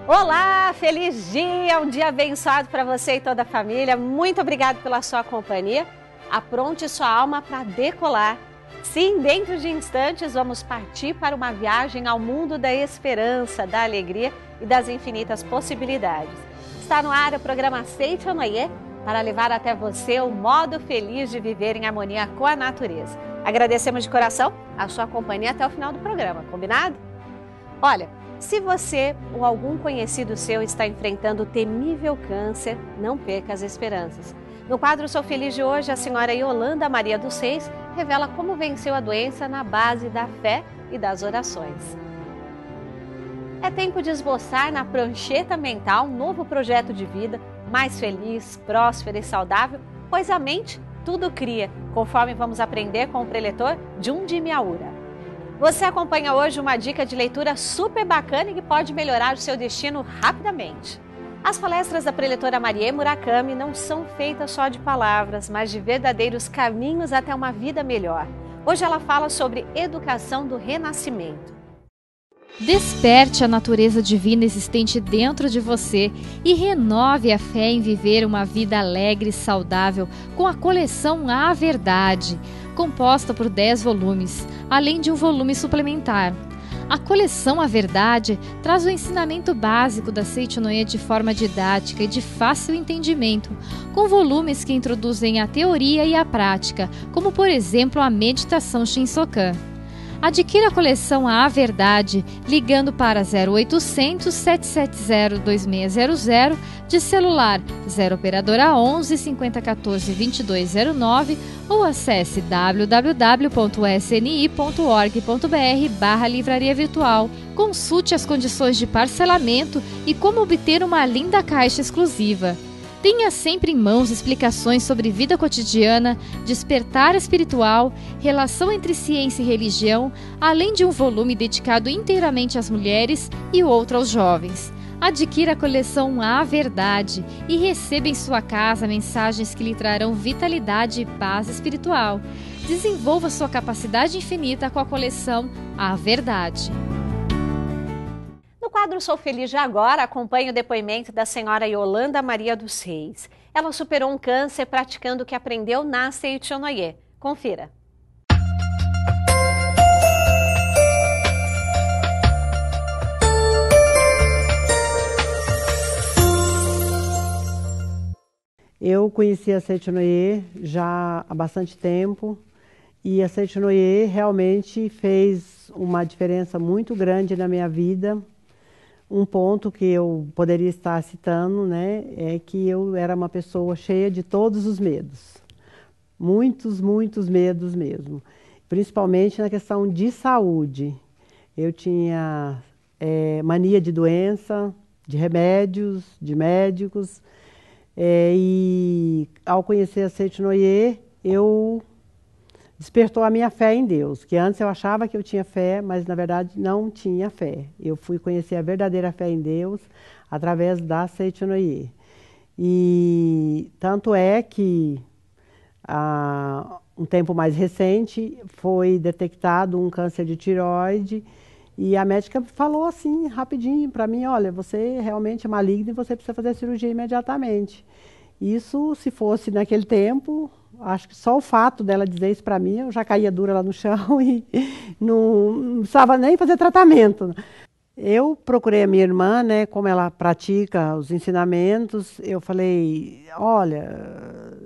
Olá, feliz dia, um dia abençoado para você e toda a família. Muito obrigado pela sua companhia. Apronte sua alma para decolar. Sim, dentro de instantes vamos partir para uma viagem ao mundo da esperança, da alegria e das infinitas possibilidades. Está no ar o programa Seitonoye para levar até você o modo feliz de viver em harmonia com a natureza. Agradecemos de coração a sua companhia até o final do programa, combinado? Olha, se você ou algum conhecido seu está enfrentando o temível câncer, não perca as esperanças. No quadro Sou Feliz de hoje, a senhora Yolanda Maria dos Reis revela como venceu a doença na base da fé e das orações. É tempo de esboçar na prancheta mental um novo projeto de vida, mais feliz, próspero e saudável, pois a mente tudo cria, conforme vamos aprender com o preletor Jundi Miyaura. Você acompanha hoje uma dica de leitura super bacana e que pode melhorar o seu destino rapidamente. As palestras da preletora Marie Murakami não são feitas só de palavras, mas de verdadeiros caminhos até uma vida melhor. Hoje ela fala sobre educação do renascimento. Desperte a natureza divina existente dentro de você e renove a fé em viver uma vida alegre e saudável com a coleção A Verdade, composta por 10 volumes, além de um volume suplementar. A coleção A Verdade traz o ensinamento básico da Seitonoye de forma didática e de fácil entendimento, com volumes que introduzem a teoria e a prática, como por exemplo a meditação Shinsokan. Adquira a coleção A Verdade ligando para 0800 770 2600 de celular 0 operadora 11 5014 2209 ou acesse www.sni.org.br/livraria virtual. Consulte as condições de parcelamento e como obter uma linda caixa exclusiva. Tenha sempre em mãos explicações sobre vida cotidiana, despertar espiritual, relação entre ciência e religião, além de um volume dedicado inteiramente às mulheres e outro aos jovens. Adquira a coleção A Verdade e receba em sua casa mensagens que lhe trarão vitalidade e paz espiritual. Desenvolva sua capacidade infinita com a coleção A Verdade. No quadro Sou Feliz de agora, acompanhe o depoimento da senhora Yolanda Maria dos Reis. Ela superou um câncer praticando o que aprendeu na Seitonoye. Confira. Eu conheci a Seitonoye já há bastante tempo e a Seitonoye realmente fez uma diferença muito grande na minha vida. Um ponto que eu poderia estar citando, né, é que eu era uma pessoa cheia de todos os medos. Muitos medos mesmo. Principalmente na questão de saúde. Eu tinha mania de doença, de remédios, de médicos. E ao conhecer a Seitonoye, eu despertou a minha fé em Deus, que antes eu achava que eu tinha fé, mas na verdade não tinha fé. Eu fui conhecer a verdadeira fé em Deus através da Seitonoye. E tanto é que um tempo mais recente foi detectado um câncer de tireoide e a médica falou assim rapidinho para mim, olha, você realmente é maligno e você precisa fazer a cirurgia imediatamente. Isso, se fosse naquele tempo, acho que só o fato dela dizer isso para mim, eu já caía dura lá no chão e não precisava nem fazer tratamento. Eu procurei a minha irmã, né, como ela pratica os ensinamentos, eu falei, olha,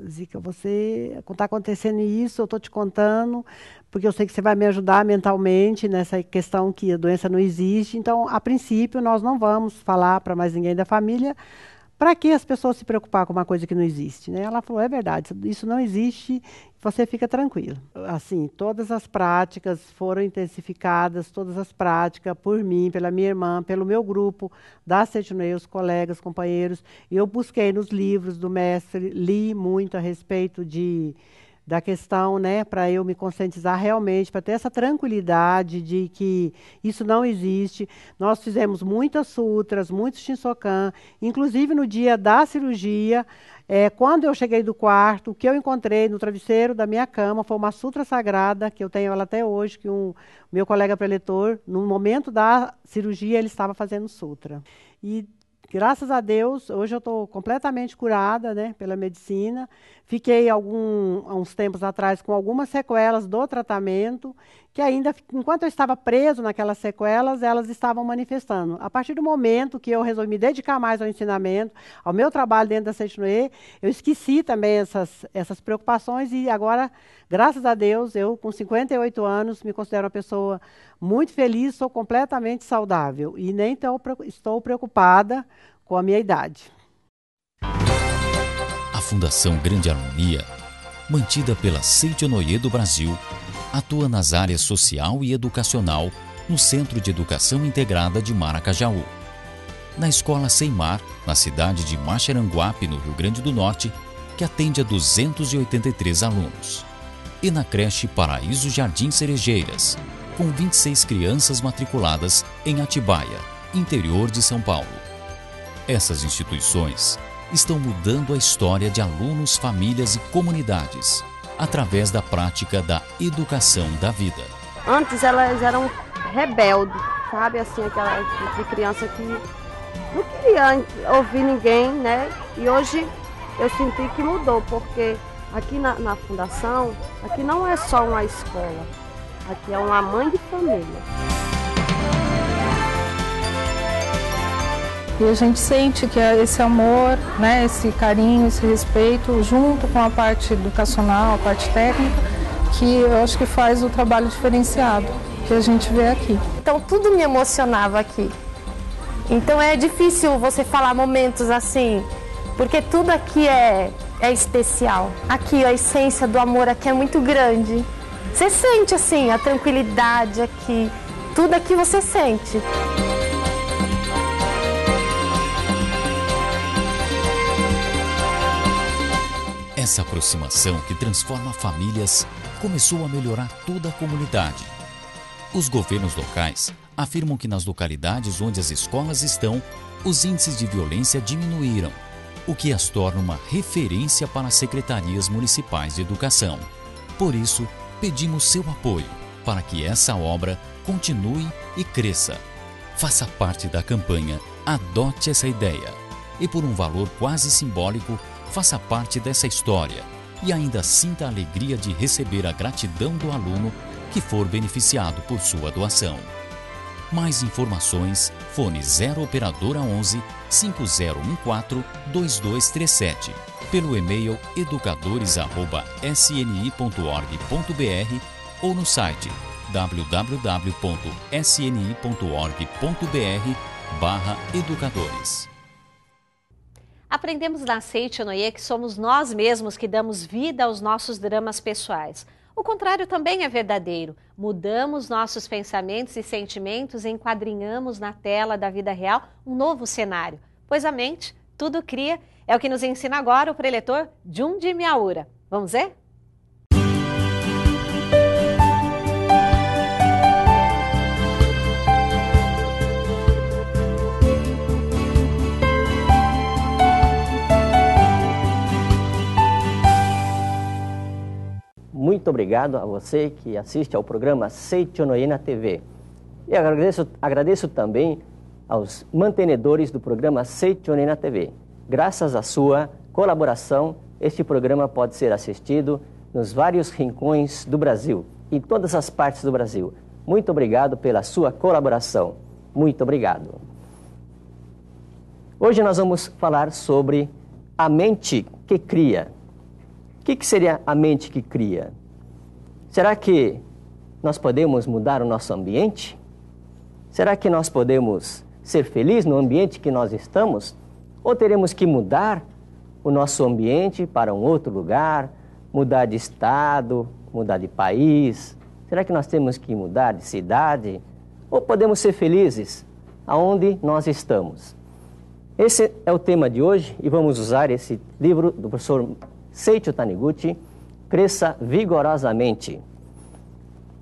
Zica, você está acontecendo isso, eu estou te contando, porque eu sei que você vai me ajudar mentalmente nessa questão que a doença não existe, então, a princípio, nós não vamos falar para mais ninguém da família. Para que as pessoas se preocupar com uma coisa que não existe, né? Ela falou, é verdade, isso não existe, você fica tranquilo. Assim, todas as práticas foram intensificadas, todas as práticas por mim, pela minha irmã, pelo meu grupo da Seitonoye, os colegas, companheiros. E eu busquei nos livros do mestre, li muito a respeito da questão, né, para eu me conscientizar realmente, para ter essa tranquilidade de que isso não existe. Nós fizemos muitas sutras, muitos Shinsokan, inclusive no dia da cirurgia, quando eu cheguei do quarto, o que eu encontrei no travesseiro da minha cama foi uma sutra sagrada, que eu tenho ela até hoje, que meu colega preletor, no momento da cirurgia, ele estava fazendo sutra. E graças a Deus, hoje eu estou completamente curada, né, pela medicina. Fiquei há uns tempos atrás com algumas sequelas do tratamento, que ainda, enquanto eu estava preso naquelas sequelas, elas estavam manifestando. A partir do momento que eu resolvi me dedicar mais ao ensinamento, ao meu trabalho dentro da Seichonoye, eu esqueci também essas preocupações e agora, graças a Deus, eu com 58 anos me considero uma pessoa muito feliz, sou completamente saudável e nem estou preocupada com a minha idade. A Fundação Grande Harmonia, mantida pela Seichonoye do Brasil, atua nas áreas social e educacional no Centro de Educação Integrada de Maracajaú, na Escola Seimar, na cidade de Maxeranguape, no Rio Grande do Norte, que atende a 283 alunos, e na creche Paraíso Jardim Cerejeiras, com 26 crianças matriculadas em Atibaia, interior de São Paulo. Essas instituições estão mudando a história de alunos, famílias e comunidades através da prática da educação da vida. Antes elas eram rebeldes, sabe? Assim, aquela de criança que não queria ouvir ninguém, né? E hoje eu senti que mudou, porque aqui na fundação, aqui não é só uma escola, aqui é uma mãe de família. E a gente sente que esse amor, né, esse carinho, esse respeito, junto com a parte educacional, a parte técnica, que eu acho que faz o trabalho diferenciado que a gente vê aqui. Então tudo me emocionava aqui. Então é difícil você falar momentos assim, porque tudo aqui é especial. Aqui a essência do amor aqui é muito grande. Você sente assim a tranquilidade aqui, tudo aqui você sente. Essa aproximação que transforma famílias começou a melhorar toda a comunidade. Os governos locais afirmam que nas localidades onde as escolas estão, os índices de violência diminuíram, o que as torna uma referência para as secretarias municipais de educação. Por isso, pedimos seu apoio para que essa obra continue e cresça. Faça parte da campanha Adote essa ideia e, por um valor quase simbólico, faça parte dessa história e ainda sinta a alegria de receber a gratidão do aluno que for beneficiado por sua doação. Mais informações, fone 0 operadora 11 5014 2237, pelo e-mail educadores@sni.org.br ou no site www.sni.org.br/educadores. Aprendemos na Seichonoye que somos nós mesmos que damos vida aos nossos dramas pessoais. O contrário também é verdadeiro. Mudamos nossos pensamentos e sentimentos e enquadrinhamos na tela da vida real um novo cenário. Pois a mente, tudo cria, é o que nos ensina agora o preletor Jundi Miyaura. Vamos ver? Muito obrigado a você que assiste ao programa Seichonoye na TV. E agradeço também aos mantenedores do programa Seichonoye na TV. Graças à sua colaboração, este programa pode ser assistido nos vários rincões do Brasil, em todas as partes do Brasil. Muito obrigado pela sua colaboração. Muito obrigado. Hoje nós vamos falar sobre a mente que cria. O que seria a mente que cria? Será que nós podemos mudar o nosso ambiente? Será que nós podemos ser felizes no ambiente que nós estamos? Ou teremos que mudar o nosso ambiente para um outro lugar, mudar de estado, mudar de país? Será que nós temos que mudar de cidade? Ou podemos ser felizes aonde nós estamos? Esse é o tema de hoje e vamos usar esse livro do professor Seicho Taniguchi, Cresça Vigorosamente.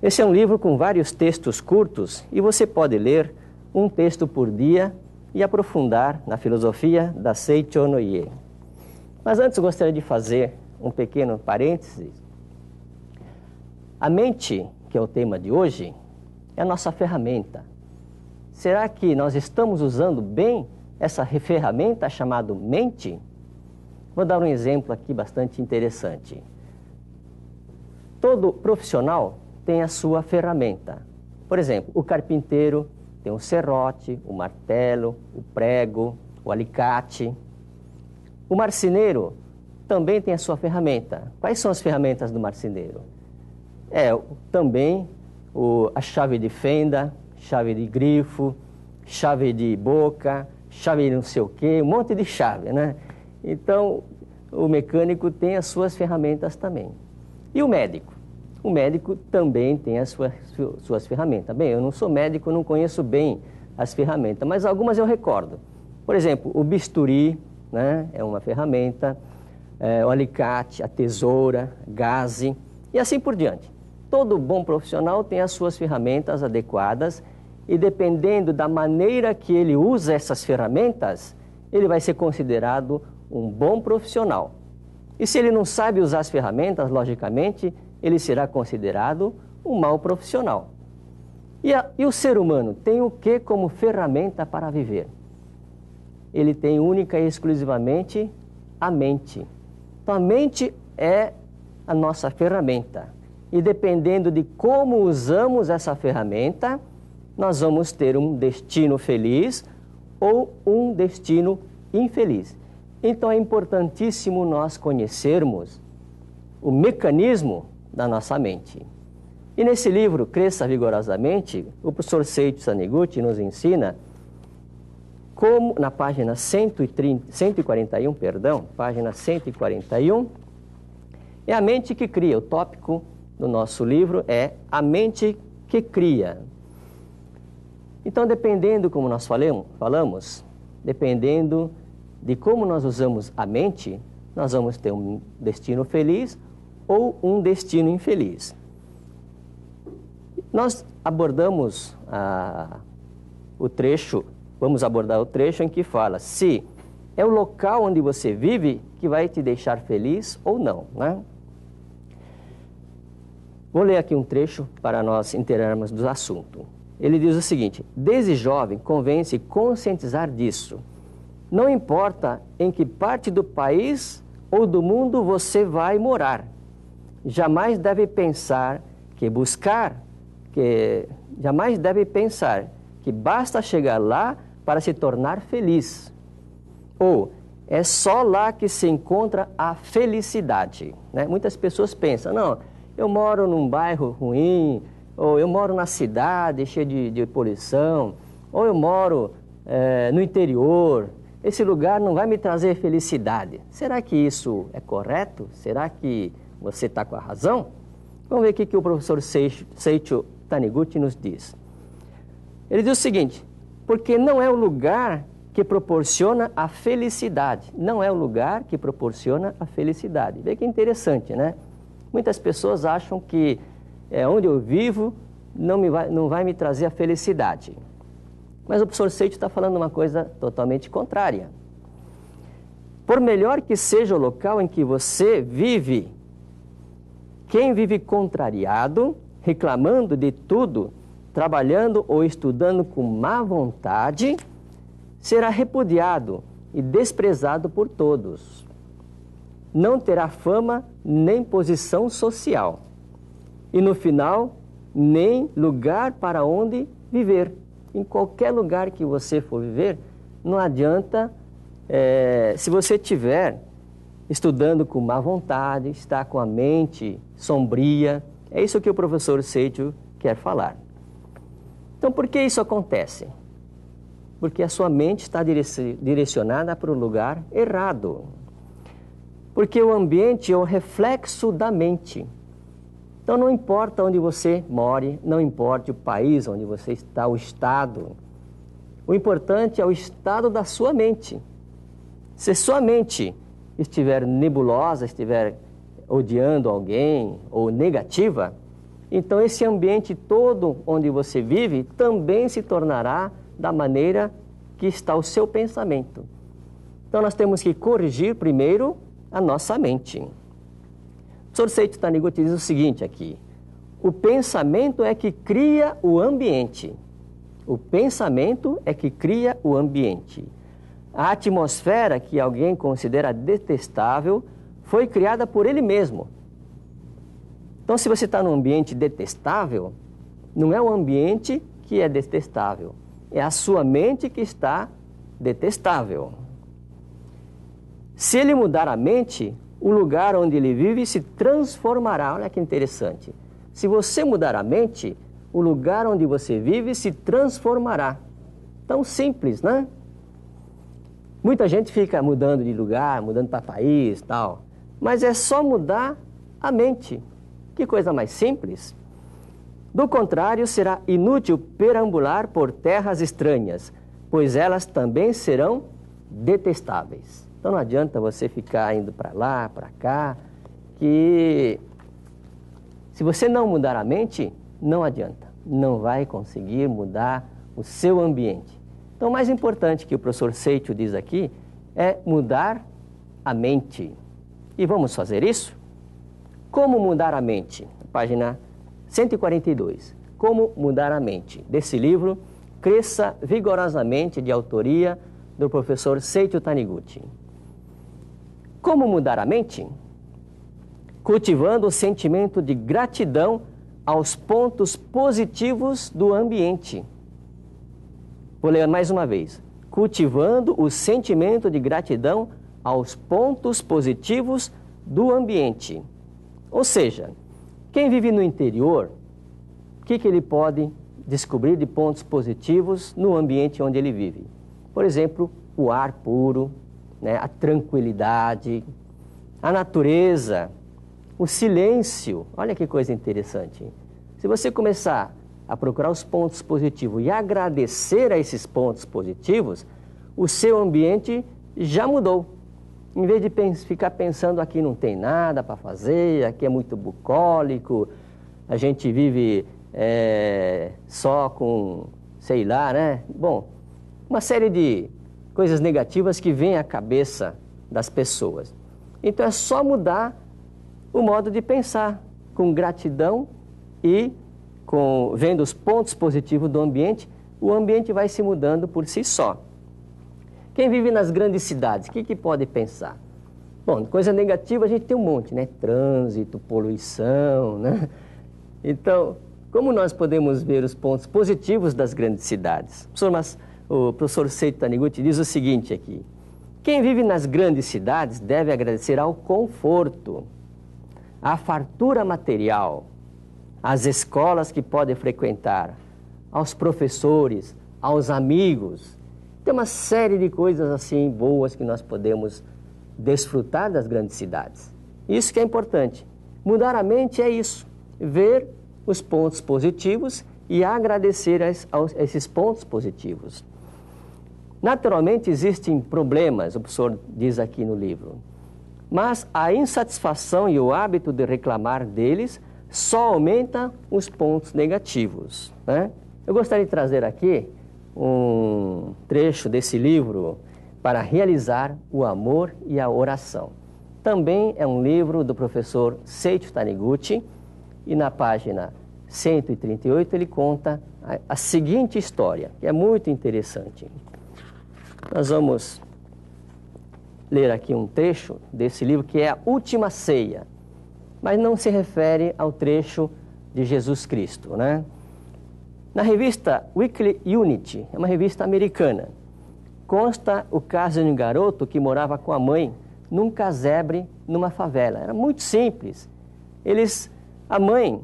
Esse é um livro com vários textos curtos e você pode ler um texto por dia e aprofundar na filosofia da Seicho no Ie. Mas antes eu gostaria de fazer um pequeno parêntese. A mente, que é o tema de hoje, é a nossa ferramenta. Será que nós estamos usando bem essa ferramenta chamada mente? Vou dar um exemplo aqui bastante interessante. Todo profissional tem a sua ferramenta. Por exemplo, o carpinteiro tem o serrote, o martelo, o prego, o alicate. O marceneiro também tem a sua ferramenta. Quais são as ferramentas do marceneiro? Também a chave de fenda, chave de grifo, chave de boca, chave de não sei o quê, um monte de chave, né? Então, o mecânico tem as suas ferramentas também. E o médico? O médico também tem as suas ferramentas. Bem, eu não sou médico, não conheço bem as ferramentas, mas algumas eu recordo. Por exemplo, o bisturi, né, é uma ferramenta, o alicate, a tesoura, gaze e assim por diante. Todo bom profissional tem as suas ferramentas adequadas e dependendo da maneira que ele usa essas ferramentas, ele vai ser considerado um bom profissional. E se ele não sabe usar as ferramentas, logicamente, ele será considerado um mau profissional. E o ser humano tem o que como ferramenta para viver? Ele tem única e exclusivamente a mente. Então a mente é a nossa ferramenta. E dependendo de como usamos essa ferramenta, nós vamos ter um destino feliz ou um destino infeliz. Então é importantíssimo nós conhecermos o mecanismo da nossa mente. E nesse livro, Cresça Vigorosamente, o professor Seicho Taniguchi nos ensina como, na página 141, página 141, é a mente que cria. O tópico do nosso livro é a mente que cria. Então, dependendo como nós falamos, dependendo de como nós usamos a mente, nós vamos ter um destino feliz ou um destino infeliz. Nós abordamos vamos abordar o trecho em que fala se é o local onde você vive que vai te deixar feliz ou não, né? Vou ler aqui um trecho para nós inteirarmos do assunto. Ele diz o seguinte: desde jovem convém se conscientizar disso. Não importa em que parte do país ou do mundo você vai morar. Jamais deve pensar que basta chegar lá para se tornar feliz. Ou é só lá que se encontra a felicidade, né? Muitas pessoas pensam, não, eu moro num bairro ruim, ou eu moro na cidade cheia de poluição, ou eu moro no interior, esse lugar não vai me trazer felicidade. Será que isso é correto? Será que você está com a razão? Vamos ver o que o professor Seicho Taniguchi nos diz. Ele diz o seguinte: porque não é o lugar que proporciona a felicidade. Não é o lugar que proporciona a felicidade. Vê que interessante, né? Muitas pessoas acham que onde eu vivo não vai me trazer a felicidade. Mas o professor Seicho está falando uma coisa totalmente contrária. Por melhor que seja o local em que você vive, quem vive contrariado, reclamando de tudo, trabalhando ou estudando com má vontade, será repudiado e desprezado por todos. Não terá fama nem posição social. E no final, nem lugar para onde viver. Em qualquer lugar que você for viver, não adianta, se você estiver estudando com má vontade, está com a mente sombria. É isso que o professor Seicho quer falar. Então, por que isso acontece? Porque a sua mente está direcionada para o lugar errado. Porque o ambiente é o reflexo da mente. Então, não importa onde você more, não importa o país onde você está, o estado. O importante é o estado da sua mente. Se sua mente estiver nebulosa, estiver odiando alguém ou negativa, então esse ambiente todo onde você vive também se tornará da maneira que está o seu pensamento. Então nós temos que corrigir primeiro a nossa mente. O professor Seiichi Taniguchi diz o seguinte aqui: o pensamento é que cria o ambiente. O pensamento é que cria o ambiente. A atmosfera que alguém considera detestável foi criada por ele mesmo. Então, se você está num ambiente detestável, não é o ambiente que é detestável, é a sua mente que está detestável. Se ele mudar a mente, o lugar onde ele vive se transformará. Olha que interessante. Se você mudar a mente, o lugar onde você vive se transformará. Tão simples, né? Muita gente fica mudando de lugar, mudando para país e tal, mas é só mudar a mente. Que coisa mais simples. Do contrário, será inútil perambular por terras estranhas, pois elas também serão detestáveis. Então não adianta você ficar indo para lá, para cá, que se você não mudar a mente, não adianta. Não vai conseguir mudar o seu ambiente. Então o mais importante que o professor Seiichi diz aqui é mudar a mente. E vamos fazer isso? Como mudar a mente? Página 142. Como mudar a mente? Desse livro, Cresça Vigorosamente, de autoria do professor Seiichi Taniguchi. Como mudar a mente? Cultivando o sentimento de gratidão aos pontos positivos do ambiente. Vou ler mais uma vez. Cultivando o sentimento de gratidão aos pontos positivos do ambiente. Ou seja, quem vive no interior, o que ele pode descobrir de pontos positivos no ambiente onde ele vive? Por exemplo, o ar puro, né, a tranquilidade, a natureza, o silêncio. Olha que coisa interessante. Se você começar a procurar os pontos positivos e agradecer a esses pontos positivos, o seu ambiente já mudou. Em vez de ficar pensando aqui não tem nada para fazer, aqui é muito bucólico, a gente vive só com, sei lá, né? Bom, uma série de coisas negativas que vêm à cabeça das pessoas. Então é só mudar o modo de pensar, com gratidão e vendo os pontos positivos do ambiente, o ambiente vai se mudando por si só. Quem vive nas grandes cidades, o que pode pensar? Bom, coisa negativa a gente tem um monte, né? Trânsito, poluição, né? Então, como nós podemos ver os pontos positivos das grandes cidades? O professor Seiichi Taniguchi diz o seguinte aqui: quem vive nas grandes cidades deve agradecer ao conforto, à fartura material, às escolas que pode frequentar, aos professores, aos amigos. Tem uma série de coisas assim boas que nós podemos desfrutar das grandes cidades. Isso que é importante. Mudar a mente é isso, ver os pontos positivos e agradecer a esses pontos positivos. Naturalmente existem problemas, o professor diz aqui no livro, mas a insatisfação e o hábito de reclamar deles só aumenta os pontos negativos, né? Eu gostaria de trazer aqui um trecho desse livro para realizar o amor e a oração. Também é um livro do professor Seiichi Taniguchi e na página 138 ele conta a seguinte história, que é muito interessante. Nós vamos ler aqui um trecho desse livro que é a Última Ceia, mas não se refere ao trecho de Jesus Cristo, né? Na revista Weekly Unity, é uma revista americana, consta o caso de um garoto que morava com a mãe num casebre numa favela. Era muito simples. A mãe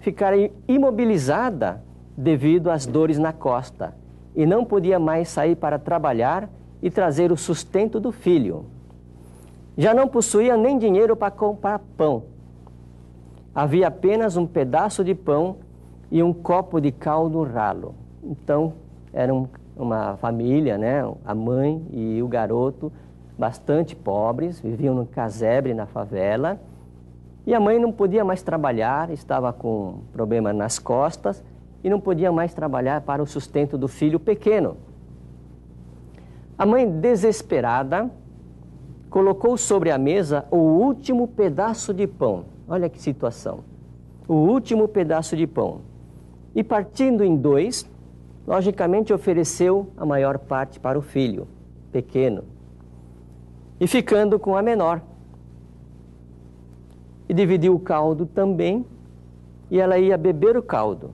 ficara imobilizada devido às dores na costa e não podia mais sair para trabalhar e trazer o sustento do filho. Já não possuía nem dinheiro para comprar pão. Havia apenas um pedaço de pão e um copo de caldo ralo. Então, era uma família, né? A mãe e o garoto, bastante pobres, viviam no casebre, na favela. E a mãe não podia mais trabalhar, estava com problema nas costas e não podia mais trabalhar para o sustento do filho pequeno. A mãe, desesperada, colocou sobre a mesa o último pedaço de pão. Olha que situação. O último pedaço de pão. E partindo em dois, logicamente ofereceu a maior parte para o filho pequeno. E ficando com a menor. E dividiu o caldo também, e ela ia beber o caldo.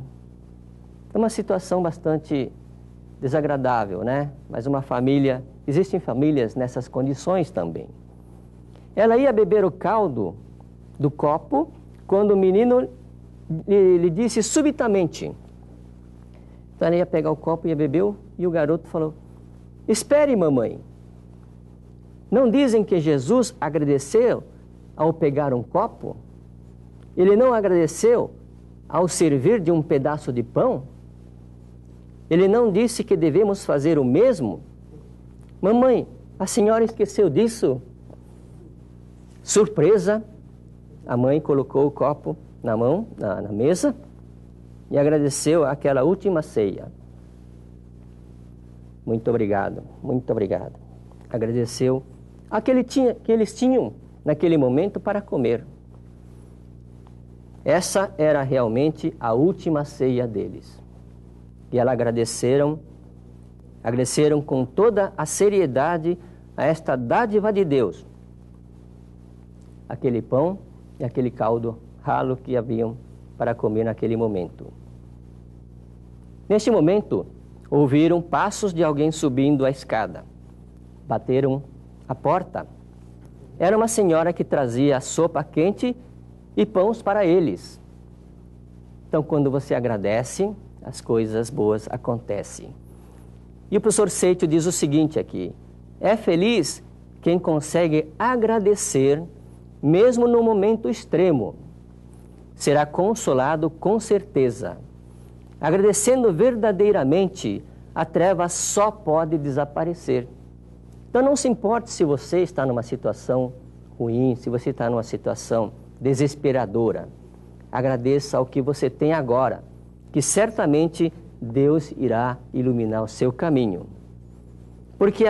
É uma situação bastante desagradável, né? Mas uma família, existem famílias nessas condições também. Ela ia beber o caldo do copo, quando o menino lhe disse subitamente. Então ela ia pegar o copo, ia beber, e o garoto falou: espere, mamãe. Não dizem que Jesus agradeceu ao pegar um copo? Ele não agradeceu ao servir de um pedaço de pão? Ele não disse que devemos fazer o mesmo? Mamãe, a senhora esqueceu disso? Surpresa, a mãe colocou o copo na mão, na mesa, e agradeceu aquela última ceia. Muito obrigado, muito obrigado. Agradeceu aquele que eles tinham naquele momento para comer. Essa era realmente a última ceia deles. E elas agradeceram com toda a seriedade a esta dádiva de Deus. Aquele pão e aquele caldo ralo que haviam para comer naquele momento. Neste momento, ouviram passos de alguém subindo a escada. Bateram a porta. Era uma senhora que trazia sopa quente e pães para eles. Então, quando você agradece, as coisas boas acontecem. E o professor Seitio diz o seguinte aqui: é feliz quem consegue agradecer, mesmo no momento extremo. Será consolado com certeza. Agradecendo verdadeiramente, a treva só pode desaparecer. Então não se importe se você está numa situação ruim, se você está numa situação desesperadora. Agradeça ao que você tem agora, que certamente Deus irá iluminar o seu caminho. Porque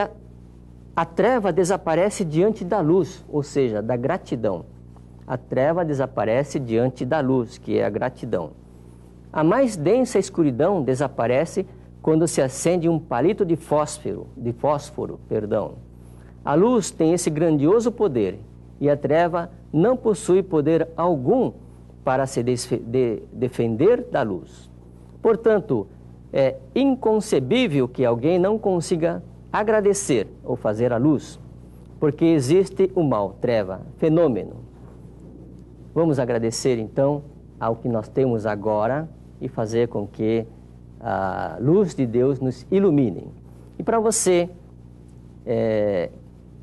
a treva desaparece diante da luz, ou seja, da gratidão. A treva desaparece diante da luz, que é a gratidão. A mais densa escuridão desaparece quando se acende um palito de fósforo. A luz tem esse grandioso poder e a treva não possui poder algum para se defender da luz. Portanto, é inconcebível que alguém não consiga agradecer ou fazer a luz, porque existe o mal, treva, fenômeno. Vamos agradecer então ao que nós temos agora e fazer com que a luz de Deus nos ilumine. E para você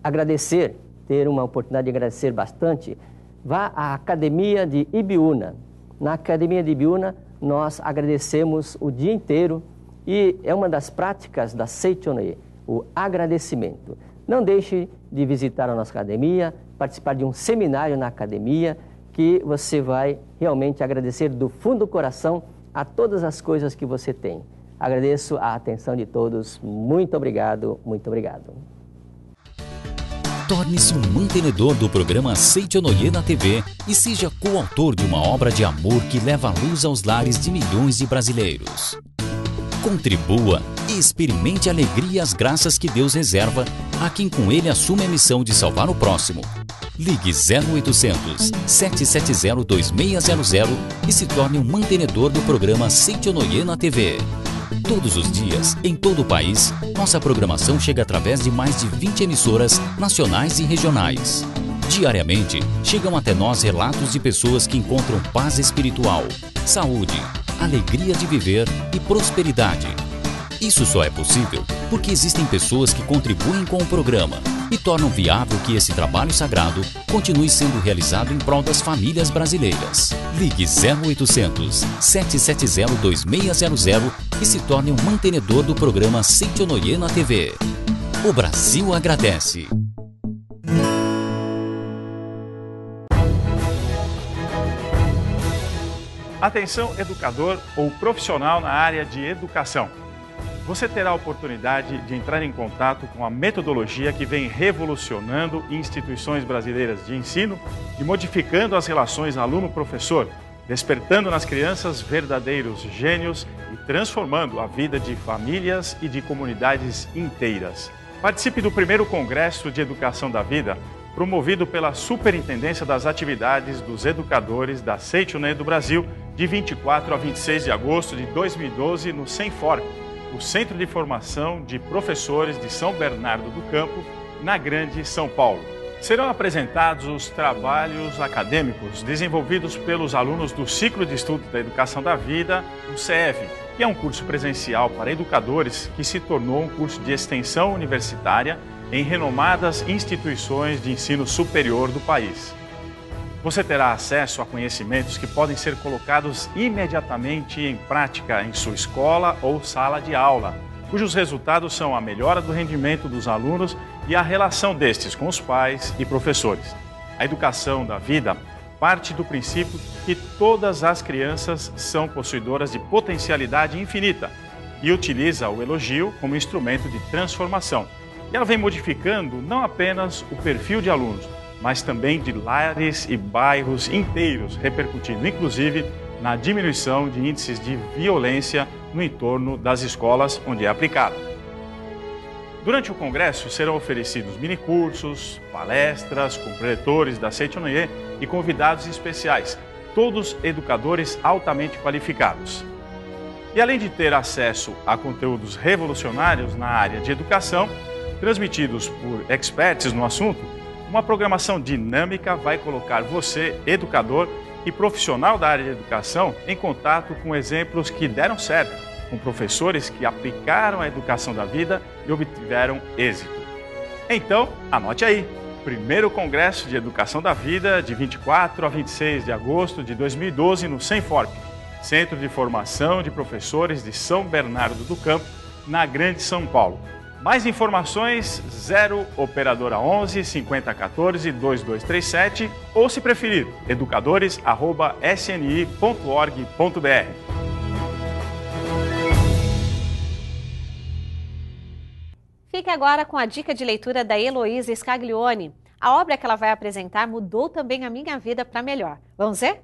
agradecer, ter uma oportunidade de agradecer bastante, vá à Academia de Ibiúna. Na Academia de Ibiúna, nós agradecemos o dia inteiro e é uma das práticas da Seichonoye, o agradecimento. Não deixe de visitar a nossa academia, participar de um seminário na academia, que você vai realmente agradecer do fundo do coração a todas as coisas que você tem. Agradeço a atenção de todos. Muito obrigado, muito obrigado. Torne-se um mantenedor do programa Seichonoye na TV e seja coautor de uma obra de amor que leva a luz aos lares de milhões de brasileiros. Contribua e experimente a alegria e as graças que Deus reserva a quem com ele assume a missão de salvar o próximo. Ligue 0800 770 2600 e se torne um mantenedor do programa Seichonoye na TV. Todos os dias, em todo o país, nossa programação chega através de mais de 20 emissoras nacionais e regionais. Diariamente, chegam até nós relatos de pessoas que encontram paz espiritual, saúde, alegria de viver e prosperidade. Isso só é possível porque existem pessoas que contribuem com o programa e tornam viável que esse trabalho sagrado continue sendo realizado em prol das famílias brasileiras. Ligue 0800 770 2600 e se torne um mantenedor do programa Seichonoye na TV. O Brasil agradece. Atenção, educador ou profissional na área de educação. Você terá a oportunidade de entrar em contato com a metodologia que vem revolucionando instituições brasileiras de ensino e modificando as relações aluno-professor, despertando nas crianças verdadeiros gênios e transformando a vida de famílias e de comunidades inteiras. Participe do primeiro Congresso de Educação da Vida, promovido pela Superintendência das Atividades dos Educadores da Seitonê do Brasil, de 24 a 26 de agosto de 2012, no Senforp, o Centro de Formação de Professores de São Bernardo do Campo, na Grande São Paulo. Serão apresentados os trabalhos acadêmicos desenvolvidos pelos alunos do Ciclo de Estudos da Educação da Vida, o CEV, que é um curso presencial para educadores que se tornou um curso de extensão universitária em renomadas instituições de ensino superior do país. Você terá acesso a conhecimentos que podem ser colocados imediatamente em prática em sua escola ou sala de aula, cujos resultados são a melhora do rendimento dos alunos e a relação destes com os pais e professores. A educação da vida parte do princípio que todas as crianças são possuidoras de potencialidade infinita e utiliza o elogio como instrumento de transformação. E ela vem modificando não apenas o perfil de alunos, mas também de lares e bairros inteiros, repercutindo inclusive na diminuição de índices de violência no entorno das escolas onde é aplicado. Durante o congresso serão oferecidos minicursos, palestras com preletores da Seitonê e convidados especiais, todos educadores altamente qualificados. E além de ter acesso a conteúdos revolucionários na área de educação, transmitidos por experts no assunto, uma programação dinâmica vai colocar você, educador e profissional da área de educação, em contato com exemplos que deram certo, com professores que aplicaram a educação da vida e obtiveram êxito. Então, anote aí, primeiro Congresso de Educação da Vida, de 24 a 26 de agosto de 2012, no Senforp, Centro de Formação de Professores de São Bernardo do Campo, na Grande São Paulo. Mais informações, 0 operadora 11 5014 2237 ou, se preferir, educadores@sni.org.br. Fique agora com a dica de leitura da Heloísa Scaglione. A obra que ela vai apresentar mudou também a minha vida para melhor. Vamos ver?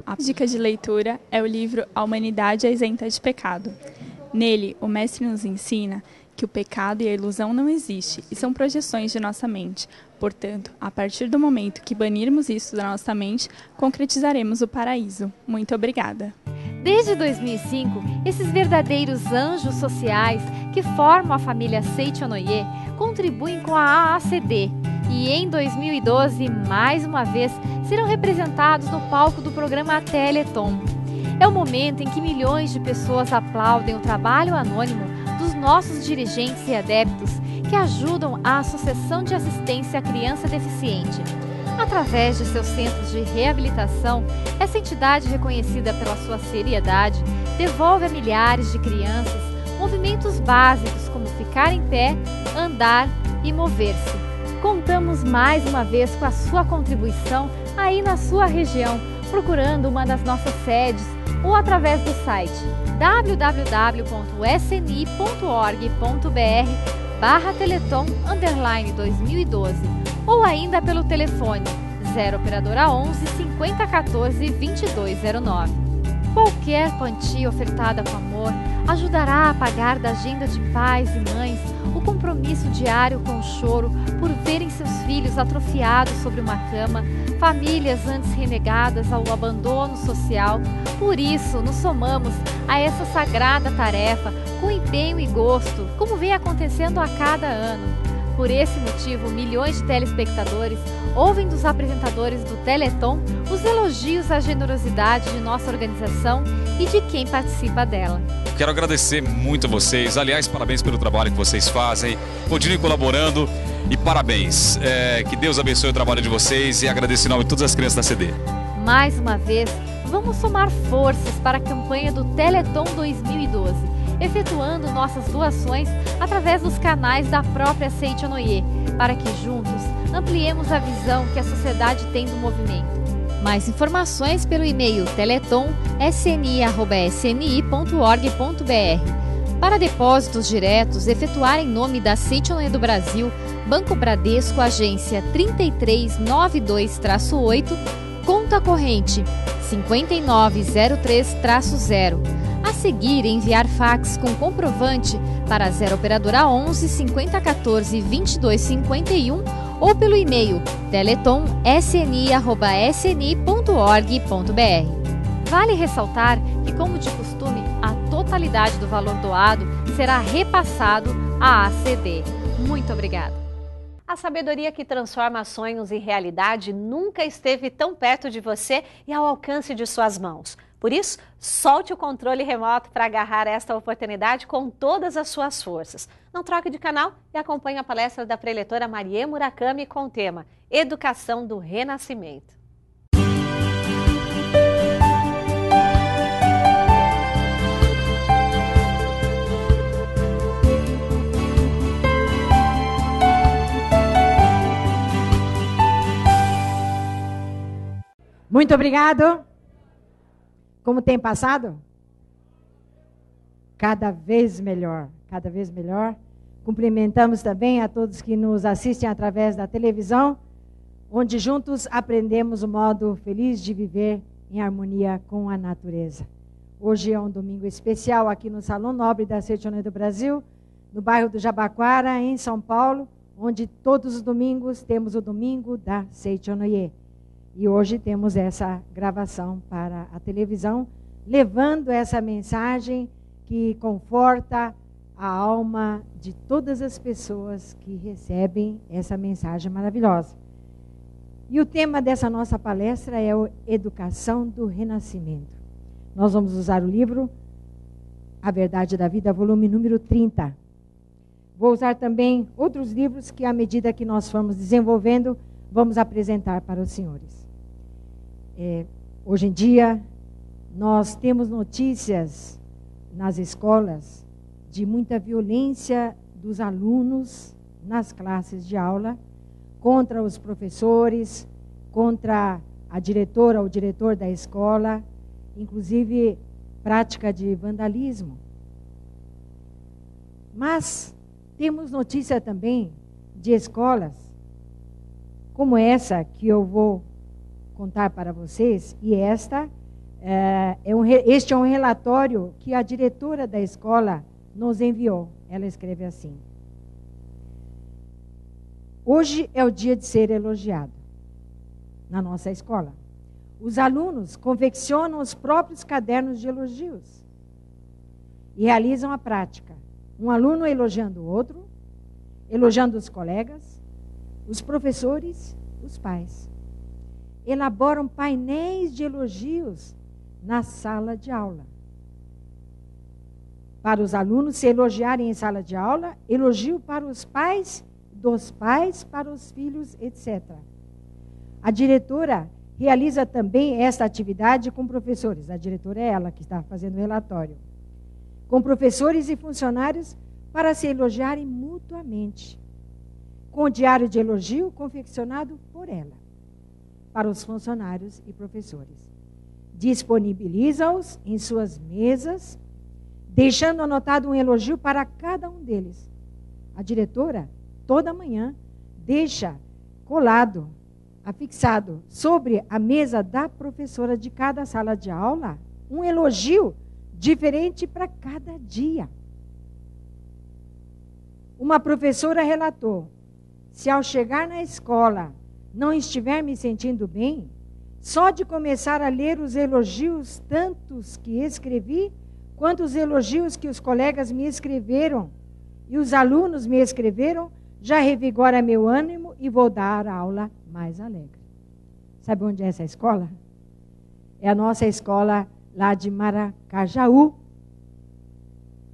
A dica de leitura é o livro A Humanidade é Isenta de Pecado. Nele, o mestre nos ensina que o pecado e a ilusão não existem e são projeções de nossa mente. Portanto, a partir do momento que banirmos isso da nossa mente, concretizaremos o paraíso. Muito obrigada. Desde 2005, esses verdadeiros anjos sociais que formam a família Seitonê contribuem com a AACD e em 2012, mais uma vez, serão representados no palco do programa Teleton. É o momento em que milhões de pessoas aplaudem o trabalho anônimo dos nossos dirigentes e adeptos que ajudam a Associação de Assistência à Criança Deficiente. Através de seus centros de reabilitação, essa entidade reconhecida pela sua seriedade devolve a milhares de crianças movimentos básicos como ficar em pé, andar e mover-se. Contamos mais uma vez com a sua contribuição aí na sua região, procurando uma das nossas sedes ou através do site www.sni.org.br/teleton_2012 ou ainda pelo telefone 0 operadora 11 5014 2209. Qualquer quantia ofertada com amor ajudará a apagar da agenda de pais e mães o compromisso diário com o choro por verem seus filhos atrofiados sobre uma cama, famílias antes renegadas ao abandono social. Por isso, nos somamos a essa sagrada tarefa com empenho e gosto, como vem acontecendo a cada ano. Por esse motivo, milhões de telespectadores ouvem dos apresentadores do Teleton os elogios à generosidade de nossa organização e de quem participa dela. Quero agradecer muito a vocês. Aliás, parabéns pelo trabalho que vocês fazem. Continuem colaborando e parabéns. Que Deus abençoe o trabalho de vocês e agradeço em nome de todas as crianças da CD. Mais uma vez, vamos somar forças para a campanha do Teleton 2012. efetuando nossas doações através dos canais da própria Seitonoye, para que juntos ampliemos a visão que a sociedade tem do movimento. Mais informações pelo e-mail teleton@sni.org.br. Para depósitos diretos, efetuar em nome da Seitonoye do Brasil, Banco Bradesco, agência 3392-8, conta corrente 5903-0. A seguir, enviar fax com comprovante para 0 operadora 11 5014 2251 ou pelo e-mail teleton@sni.org.br. Vale ressaltar que, como de costume, a totalidade do valor doado será repassado à ACD. Muito obrigada. A sabedoria que transforma sonhos em realidade nunca esteve tão perto de você e ao alcance de suas mãos. Por isso, solte o controle remoto para agarrar esta oportunidade com todas as suas forças. Não troque de canal e acompanhe a palestra da preletora Marie Murakami com o tema Educação do Renascimento. Muito obrigado. Como tem passado? Cada vez melhor, cada vez melhor. Cumprimentamos também a todos que nos assistem através da televisão, onde juntos aprendemos o modo feliz de viver em harmonia com a natureza. Hoje é um domingo especial aqui no Salão Nobre da Seitonoye do Brasil, no bairro do Jabaquara, em São Paulo, onde todos os domingos temos o Domingo da Seitonoye. E hoje temos essa gravação para a televisão, levando essa mensagem que conforta a alma de todas as pessoas que recebem essa mensagem maravilhosa. E o tema dessa nossa palestra é a Educação do Renascimento. Nós vamos usar o livro A Verdade da Vida, volume número 30. Vou usar também outros livros que, à medida que nós formos desenvolvendo, vamos apresentar para os senhores. Hoje em dia, nós temos notícias nas escolas de muita violência dos alunos nas classes de aula, contra os professores, contra a diretora ou diretor da escola, inclusive prática de vandalismo. Mas temos notícia também de escolas como essa que eu vou contar para vocês, e este é um relatório que a diretora da escola nos enviou. Ela escreve assim: hoje é o dia de ser elogiado na nossa escola. Os alunos confeccionam os próprios cadernos de elogios e realizam a prática. Um aluno elogiando o outro, elogiando os colegas, os professores, os pais. Elaboram painéis de elogios na sala de aula. Para os alunos se elogiarem em sala de aula, elogio para os pais, dos pais para os filhos, etc. A diretora realiza também esta atividade com professores. A diretora é ela que está fazendo o relatório. Com professores e funcionários para se elogiarem mutuamente. Com o diário de elogio confeccionado por ela, para os funcionários e professores. Disponibiliza-os em suas mesas, deixando anotado um elogio para cada um deles. A diretora, toda manhã, deixa colado, afixado sobre a mesa da professora de cada sala de aula, um elogio diferente para cada dia. Uma professora relatou: se ao chegar na escola não estiver me sentindo bem, só de começar a ler os elogios, tantos que escrevi, quanto os elogios que os colegas me escreveram e os alunos me escreveram, já revigora meu ânimo e vou dar a aula mais alegre. Sabe onde é essa escola? É a nossa escola lá de Maracajaú,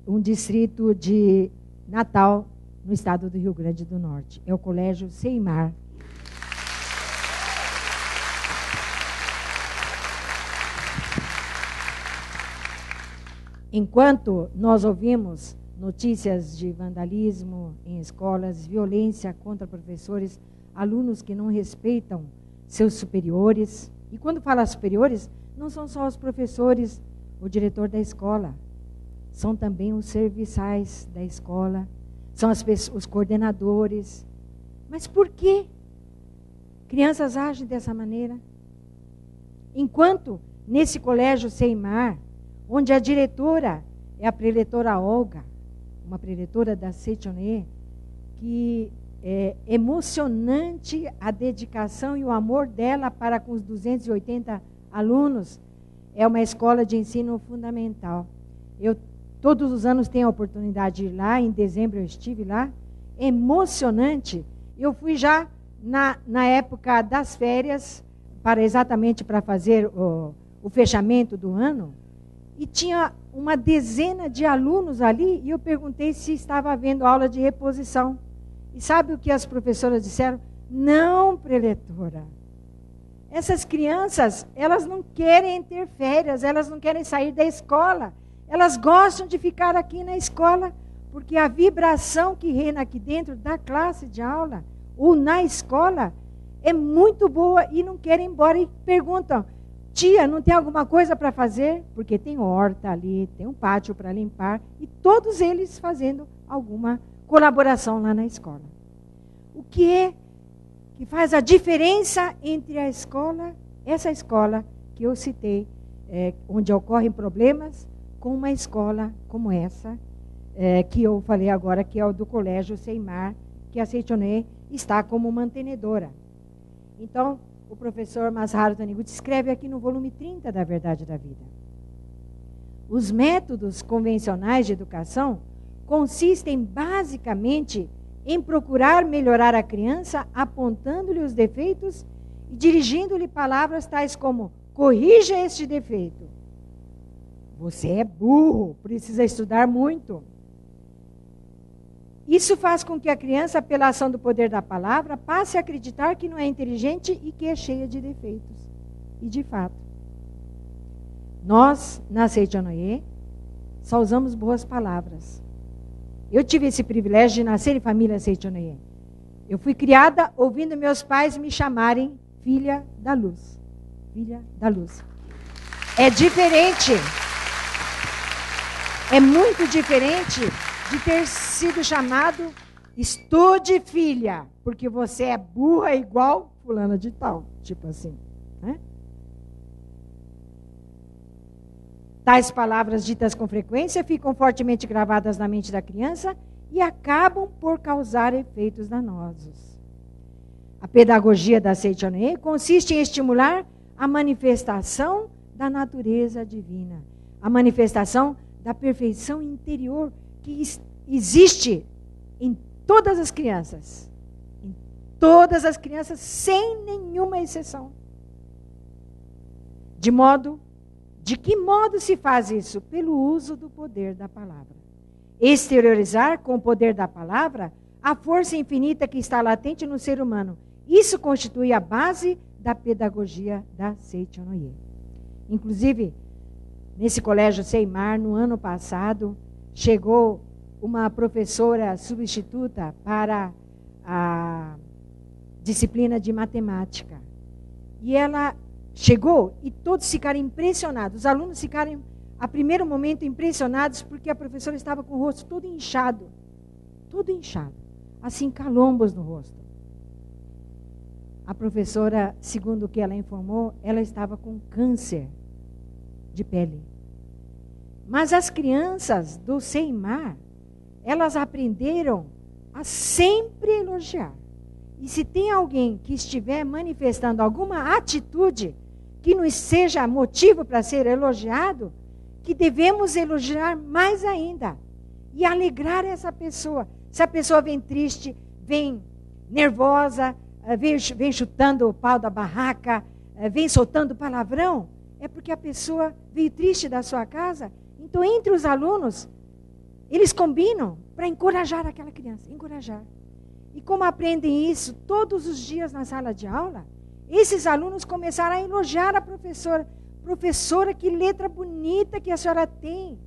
um distrito de Natal, no estado do Rio Grande do Norte. É o Colégio Seimar. enquanto nós ouvimos notícias de vandalismo em escolas, violência contra professores, alunos que não respeitam seus superiores. E quando fala superiores, não são só os professores, o diretor da escola, são também os serviçais da escola, são os coordenadores. Mas por que crianças agem dessa maneira? Enquanto nesse colégio Seimar, onde a diretora é a preletora Olga, uma preletora da Seitonê, que é emocionante a dedicação e o amor dela para com os 280 alunos, é uma escola de ensino fundamental. Eu todos os anos tenho a oportunidade de ir lá, em dezembro eu estive lá, é emocionante. Eu fui já na época das férias, exatamente para fazer o fechamento do ano, e tinha uma dezena de alunos ali, e eu perguntei se estava havendo aula de reposição. E sabe o que as professoras disseram? Não, preletora. Essas crianças, elas não querem ter férias, elas não querem sair da escola. Elas gostam de ficar aqui na escola, porque a vibração que reina aqui dentro da classe de aula, ou na escola, é muito boa e não querem ir embora. E perguntam, tia, não tem alguma coisa para fazer? Porque tem horta ali, tem um pátio para limpar, e todos eles fazendo alguma colaboração lá na escola. O que é que faz a diferença entre a escola, essa escola que eu citei, onde ocorrem problemas, com uma escola como essa, que eu falei agora, que é o do Colégio Seimar, que a Seitonê está como mantenedora. Então, o professor Masaharu Taniguchi escreve aqui no volume 30 da Verdade da Vida. Os métodos convencionais de educação consistem basicamente em procurar melhorar a criança, apontando-lhe os defeitos e dirigindo-lhe palavras tais como: corrija este defeito. Você é burro, precisa estudar muito. Isso faz com que a criança, pela ação do poder da palavra, passe a acreditar que não é inteligente e que é cheia de defeitos. E de fato, nós, na Seitonê, só usamos boas palavras. Eu tive esse privilégio de nascer em família Seitonê. Eu fui criada ouvindo meus pais me chamarem filha da luz. Filha da luz. É diferente. É muito diferente de ter sido chamado estude, filha, porque você é burra igual fulana de tal. Tipo assim. Né? Tais palavras ditas com frequência ficam fortemente gravadas na mente da criança e acabam por causar efeitos danosos. A pedagogia da Seitonê consiste em estimular a manifestação da natureza divina, a manifestação da perfeição interior que existe em todas as crianças. Em todas as crianças, sem nenhuma exceção. De que modo se faz isso? Pelo uso do poder da palavra. Exteriorizar com o poder da palavra a força infinita que está latente no ser humano. Isso constitui a base da pedagogia da Seitonê. Inclusive, nesse colégio Seimar, no ano passado, chegou uma professora substituta para a disciplina de matemática. E ela chegou e todos ficaram impressionados. Os alunos ficaram, a primeiro momento, impressionados porque a professora estava com o rosto todo inchado. Todo inchado. Assim, calombos no rosto. A professora, segundo o que ela informou, ela estava com câncer de pele. Mas as crianças do Seimar, elas aprenderam a sempre elogiar. E se tem alguém que estiver manifestando alguma atitude que nos seja motivo para ser elogiado, que devemos elogiar mais ainda e alegrar essa pessoa. Se a pessoa vem triste, vem nervosa, vem chutando o pau da barraca, vem soltando palavrão, é porque a pessoa veio triste da sua casa. Então, entre os alunos, eles combinam para encorajar aquela criança, encorajar. E como aprendem isso todos os dias na sala de aula, esses alunos começaram a elogiar a professora. Professora, que letra bonita que a senhora tem.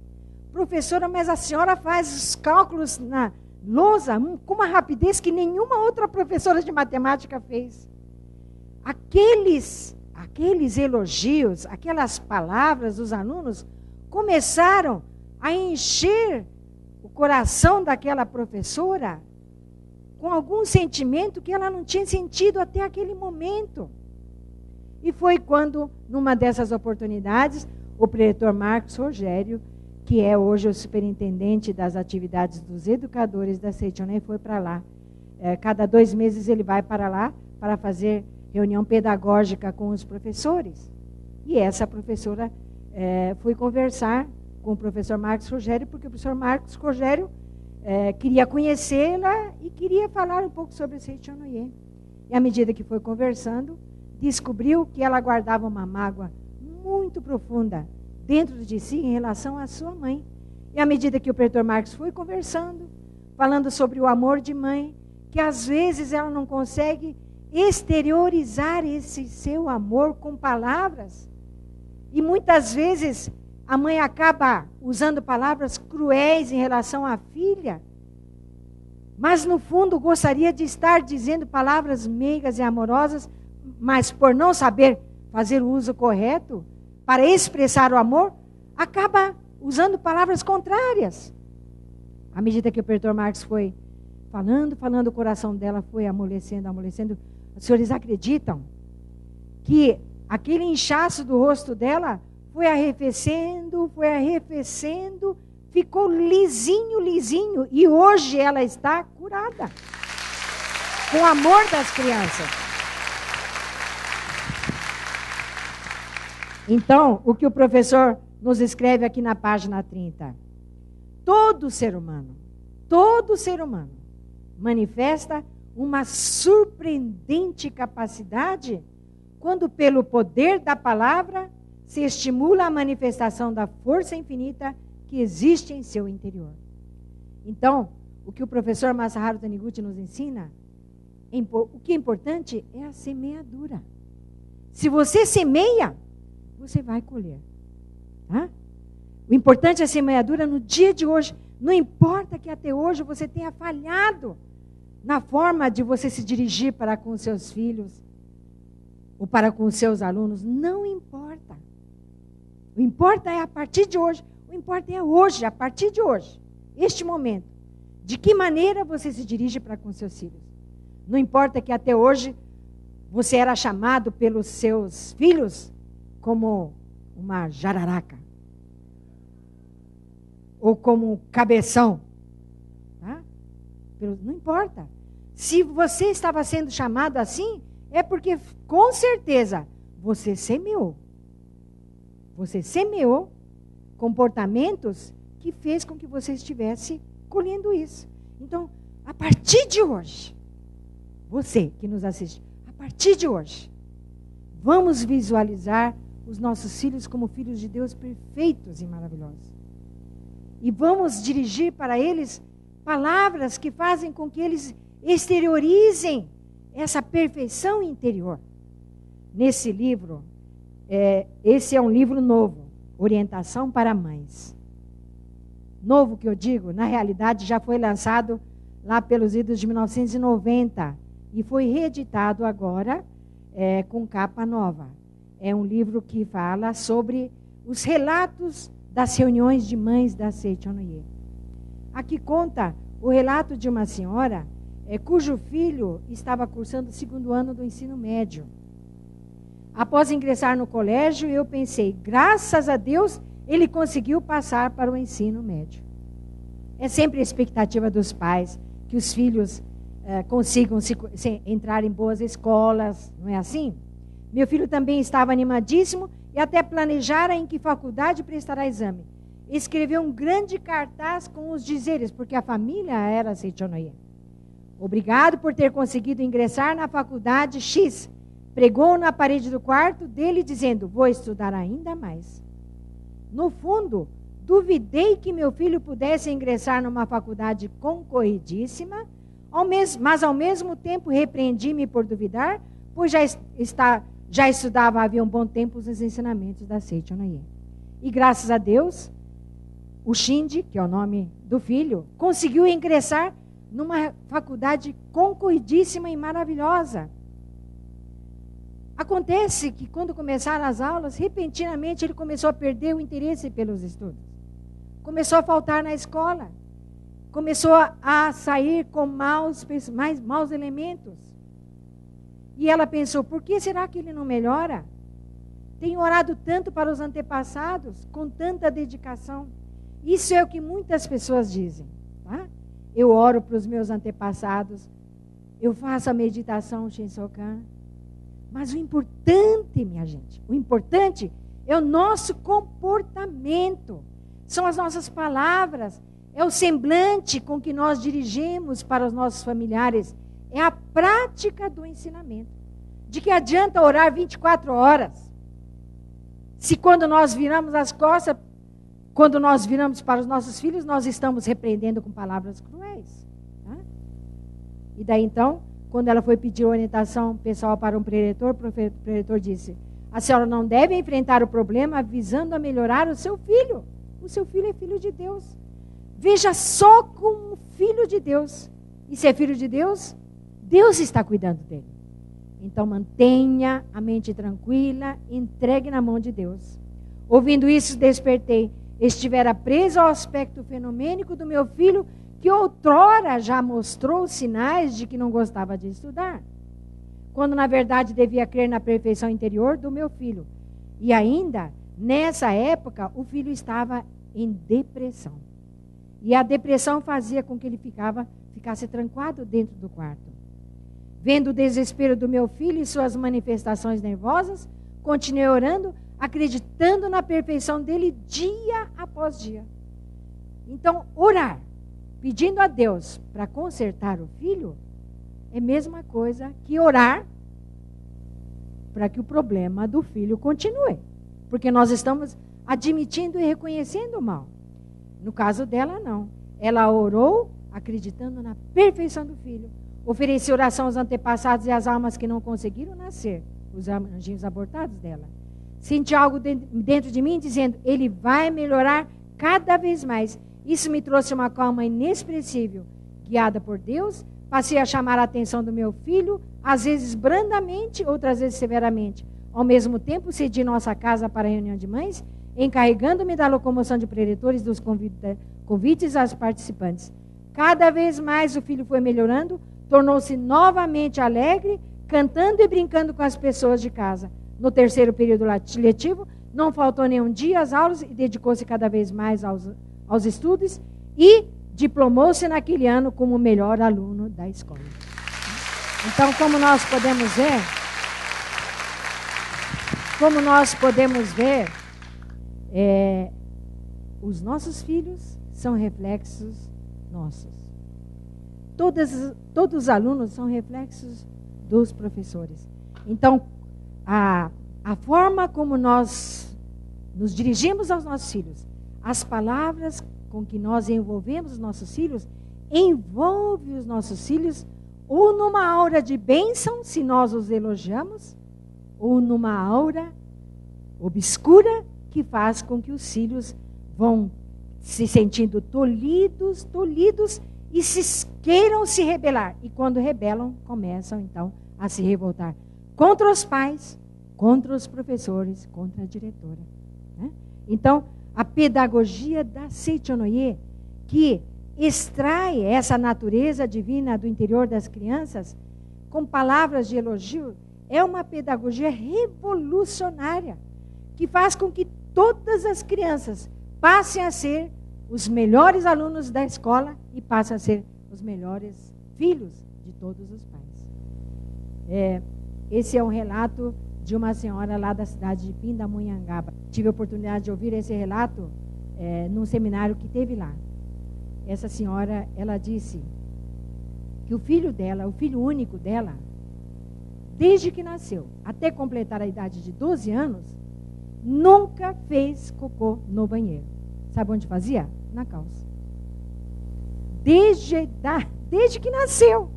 professora, mas a senhora faz os cálculos na lousa com uma rapidez que nenhuma outra professora de matemática fez. Aqueles elogios, aquelas palavras dos alunos começaram a encher o coração daquela professora com algum sentimento que ela não tinha sentido até aquele momento. E foi quando, numa dessas oportunidades, o preletor Marcos Rogério, que é hoje o superintendente das atividades dos educadores da Seitonê, foi para lá. Cada 2 meses ele vai para lá para fazer reunião pedagógica com os professores. E essa professora foi conversar com o professor Marcos Rogério, porque o professor Marcos Rogério queria conhecê-la e queria falar um pouco sobre a Seitonê. E à medida que foi conversando, descobriu que ela guardava uma mágoa muito profunda dentro de si em relação à sua mãe. E à medida que o preletor Marcos foi conversando, falando sobre o amor de mãe, que às vezes ela não consegue exteriorizar esse seu amor com palavras. E muitas vezes a mãe acaba usando palavras cruéis em relação à filha, mas no fundo gostaria de estar dizendo palavras meigas e amorosas, mas por não saber fazer o uso correto para expressar o amor, acaba usando palavras contrárias. À medida que o preletor Marcos foi falando, o coração dela foi amolecendo. Os senhores acreditam que aquele inchaço do rosto dela foi arrefecendo, ficou lisinho, e hoje ela está curada com o amor das crianças. Então, o que o professor nos escreve aqui na página 30. Todo ser humano manifesta uma surpreendente capacidade quando, pelo poder da palavra, se estimula a manifestação da força infinita que existe em seu interior. Então, o que o professor Masaharu Taniguchi nos ensina, o que é importante é a semeadura. Se você semeia, você vai colher. Tá? O importante é a semeadura no dia de hoje. Não importa que até hoje você tenha falhado na forma de você se dirigir para com seus filhos ou para com seus alunos. Não importa. O importa é a partir de hoje. O importa é hoje, a partir de hoje. Este momento. De que maneira você se dirige para com seus filhos. Não importa que até hoje você era chamado pelos seus filhos como uma jararaca. Ou como um cabeção. Tá? Não importa. Se você estava sendo chamado assim, é porque, com certeza, você semeou. Você semeou comportamentos que fez com que você estivesse colhendo isso. Então, a partir de hoje, você que nos assiste, a partir de hoje, vamos visualizar os nossos filhos como filhos de Deus perfeitos e maravilhosos. E vamos dirigir para eles palavras que fazem com que eles exteriorizem essa perfeição interior. Nesse livro, esse é um livro novo, Orientação para Mães. Novo que eu digo, na realidade já foi lançado lá pelos idos de 1990 e foi reeditado agora com capa nova. É um livro que fala sobre os relatos das reuniões de mães da Seitonê. Aqui conta o relato de uma senhora cujo filho estava cursando o 2º ano do ensino médio. Após ingressar no colégio, eu pensei, graças a Deus, ele conseguiu passar para o ensino médio. É sempre a expectativa dos pais que os filhos consigam entrar em boas escolas, não é assim? Meu filho também estava animadíssimo e até planejara em que faculdade prestará exame. Escreveu um grande cartaz com os dizeres, porque a família era Seitonê. Obrigado por ter conseguido ingressar na faculdade X. Pregou na parede do quarto dele dizendo, vou estudar ainda mais. No fundo, duvidei que meu filho pudesse ingressar numa faculdade concorridíssima, mas ao mesmo tempo repreendi-me por duvidar, pois já estudava havia um bom tempo os ensinamentos da Seitonê. E graças a Deus, o Shindy, que é o nome do filho, conseguiu ingressar numa faculdade concorridíssima e maravilhosa. Acontece que quando começaram as aulas, repentinamente ele começou a perder o interesse pelos estudos. Começou a faltar na escola. Começou a sair com maus elementos. E ela pensou, por que será que ele não melhora? Tenho orado tanto para os antepassados, com tanta dedicação. Isso é o que muitas pessoas dizem. Tá? Eu oro para os meus antepassados, eu faço a meditação Shinsokan. Mas o importante, minha gente, o importante é o nosso comportamento. São as nossas palavras, é o semblante com que nós dirigimos para os nossos familiares. É a prática do ensinamento. De que adianta orar 24 horas? Se quando nós viramos as costas, quando nós viramos para os nossos filhos, nós estamos repreendendo com palavras cruéis. Tá? E daí então, quando ela foi pedir orientação pessoal para um preletor, o preletor disse, a senhora não deve enfrentar o problema visando a melhorar o seu filho. O seu filho é filho de Deus. Veja só como filho de Deus. E se é filho de Deus, Deus está cuidando dele. Então mantenha a mente tranquila, entregue na mão de Deus. Ouvindo isso, despertei. Estivera preso ao aspecto fenomênico do meu filho, que outrora já mostrou sinais de que não gostava de estudar. Quando na verdade devia crer na perfeição interior do meu filho. E ainda, nessa época, o filho estava em depressão. E a depressão fazia com que ele ficasse trancado dentro do quarto. Vendo o desespero do meu filho e suas manifestações nervosas, continuei orando, acreditando na perfeição dele dia após dia. Então, orar, pedindo a Deus para consertar o filho, é a mesma coisa que orar para que o problema do filho continue. Porque nós estamos admitindo e reconhecendo o mal. No caso dela, não. Ela orou acreditando na perfeição do filho. Ofereceu oração aos antepassados e às almas que não conseguiram nascer, os anjinhos abortados dela. Senti algo dentro de mim dizendo, ele vai melhorar cada vez mais. Isso me trouxe uma calma inexpressível. Guiada por Deus, passei a chamar a atenção do meu filho, às vezes brandamente, outras vezes severamente. Ao mesmo tempo, cedi nossa casa para a reunião de mães, encarregando-me da locomoção de preletores dos convites aos participantes. Cada vez mais o filho foi melhorando, tornou-se novamente alegre, cantando e brincando com as pessoas de casa. No terceiro período letivo, não faltou nenhum dia às aulas e dedicou-se cada vez mais aos estudos e diplomou-se naquele ano como o melhor aluno da escola. Então, como nós podemos ver, os nossos filhos são reflexos nossos. Todos os alunos são reflexos dos professores. Então, a forma como nós nos dirigimos aos nossos filhos, as palavras com que nós envolvemos os nossos filhos, envolve os nossos filhos ou numa aura de bênção, se nós os elogiamos, ou numa aura obscura que faz com que os filhos vão se sentindo tolhidos e queiram se rebelar. E quando rebelam, começam então a se revoltar contra os pais, contra os professores, contra a diretora. Né? Então, a pedagogia da Seichonoye, que extrai essa natureza divina do interior das crianças, com palavras de elogio, é uma pedagogia revolucionária, que faz com que todas as crianças passem a ser os melhores alunos da escola e passem a ser os melhores filhos de todos os pais. Esse é um relato de uma senhora lá da cidade de Pindamonhangaba. Tive a oportunidade de ouvir esse relato num seminário que teve lá. Essa senhora, ela disse que o filho dela, o filho único dela, desde que nasceu até completar a idade de 12 anos, nunca fez cocô no banheiro. Sabe onde fazia? Na calça. Desde que nasceu.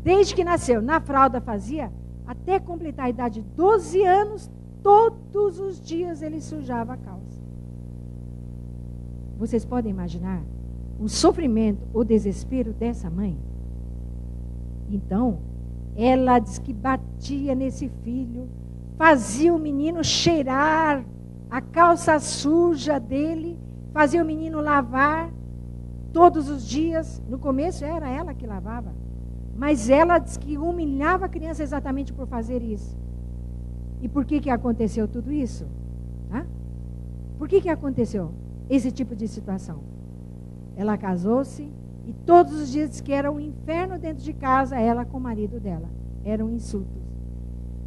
Desde que nasceu, na fralda fazia, até completar a idade de 12 anos, todos os dias ele sujava a calça. Vocês podem imaginar o sofrimento, o desespero dessa mãe? Então, ela diz que batia nesse filho, fazia o menino cheirar a calça suja dele, fazia o menino lavar todos os dias. No começo era ela que lavava, mas ela diz que humilhava a criança exatamente por fazer isso. E por que aconteceu tudo isso? Por que aconteceu esse tipo de situação? Ela casou-se e todos os dias diz que era um inferno dentro de casa, ela com o marido dela. Eram insultos,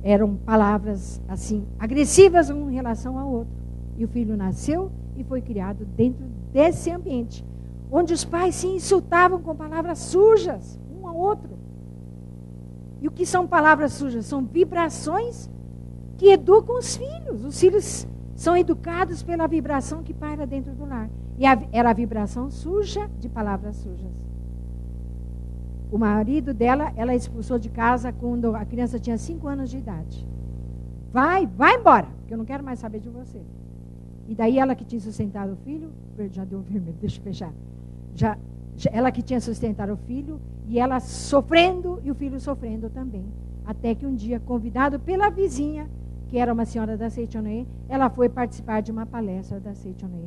eram palavras assim, agressivas um em relação ao outro. E o filho nasceu e foi criado dentro desse ambiente, onde os pais se insultavam com palavras sujas, um ao outro. E o que são palavras sujas? São vibrações que educam os filhos. Os filhos são educados pela vibração que paira dentro do lar. E era a vibração suja de palavras sujas. O marido dela, ela expulsou de casa quando a criança tinha 5 anos de idade. Vai embora, porque eu não quero mais saber de você. E daí ela que tinha sustentado o filho, já deu vermelho, deixa eu fechar. Ela que tinha sustentado o filho, e ela sofrendo, e o filho sofrendo também. Até que um dia, convidado pela vizinha, que era uma senhora da Seitonê, ela foi participar de uma palestra da Seitonê.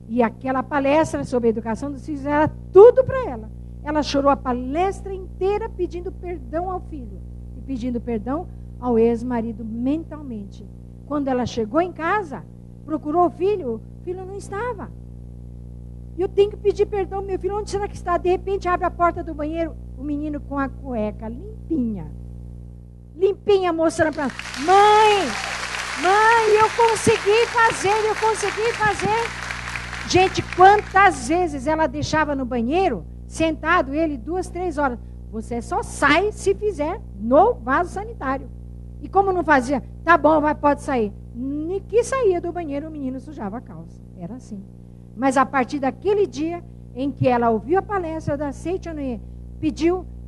E aquela palestra sobre a educação dos filhos era tudo para ela. Ela chorou a palestra inteira pedindo perdão ao filho e pedindo perdão ao ex-marido mentalmente. Quando ela chegou em casa, procurou o filho não estava. E eu tenho que pedir perdão, meu filho, onde será que está? De repente abre a porta do banheiro, o menino com a cueca limpinha, mostrando para ela: mãe, eu consegui fazer. Gente, quantas vezes ela deixava no banheiro, sentado ele 2, 3 horas. Você só sai se fizer no vaso sanitário. E como não fazia, tá bom, pode sair. Nem que saía do banheiro, o menino sujava a calça. Era assim. Mas a partir daquele dia em que ela ouviu a palestra da Seitonê,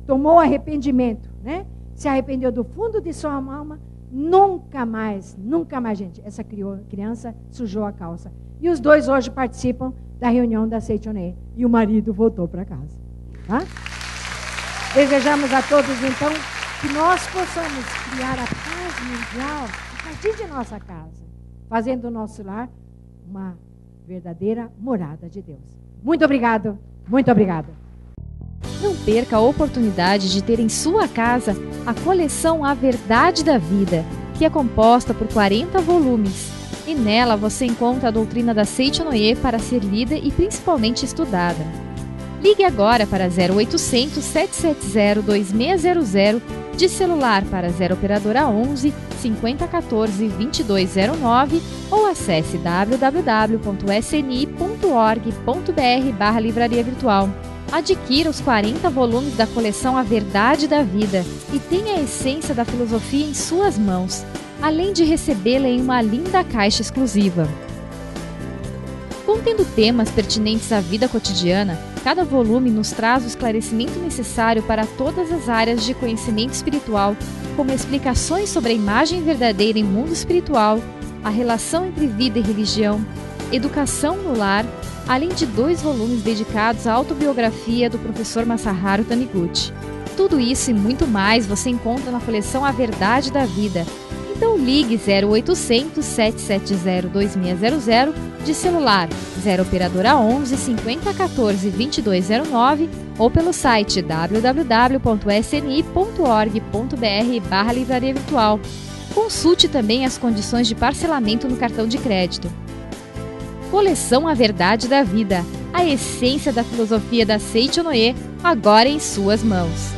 tomou arrependimento, né? Se arrependeu do fundo de sua alma, nunca mais, gente, essa criança sujou a calça. E os dois hoje participam da reunião da Seitonê. E o marido voltou para casa. Tá? Desejamos a todos, então, que nós possamos criar a paz mundial a partir de nossa casa, fazendo do nosso lar uma verdadeira morada de Deus. Muito obrigado, muito obrigada. Não perca a oportunidade de ter em sua casa a coleção A Verdade da Vida, que é composta por 40 volumes. E nela você encontra a doutrina da Seitonê para ser lida e principalmente estudada. Ligue agora para 0800 770 2600, de celular para 0 operadora 11 5014 2209 ou acesse www.sni.org.br/livraria virtual. Adquira os 40 volumes da coleção A Verdade da Vida e tenha a essência da filosofia em suas mãos, além de recebê-la em uma linda caixa exclusiva. Contendo temas pertinentes à vida cotidiana, cada volume nos traz o esclarecimento necessário para todas as áreas de conhecimento espiritual, como explicações sobre a imagem verdadeira em mundo espiritual, a relação entre vida e religião, educação no lar, além de 2 volumes dedicados à autobiografia do professor Masaharu Taniguchi. Tudo isso e muito mais você encontra na coleção A Verdade da Vida. Então ligue 0800 770 2600, de celular 0 operadora 11 5014 2209 ou pelo site www.sni.org.br/livraria virtual. Consulte também as condições de parcelamento no cartão de crédito. Coleção A Verdade da Vida, a essência da filosofia da Seitonê, agora em suas mãos.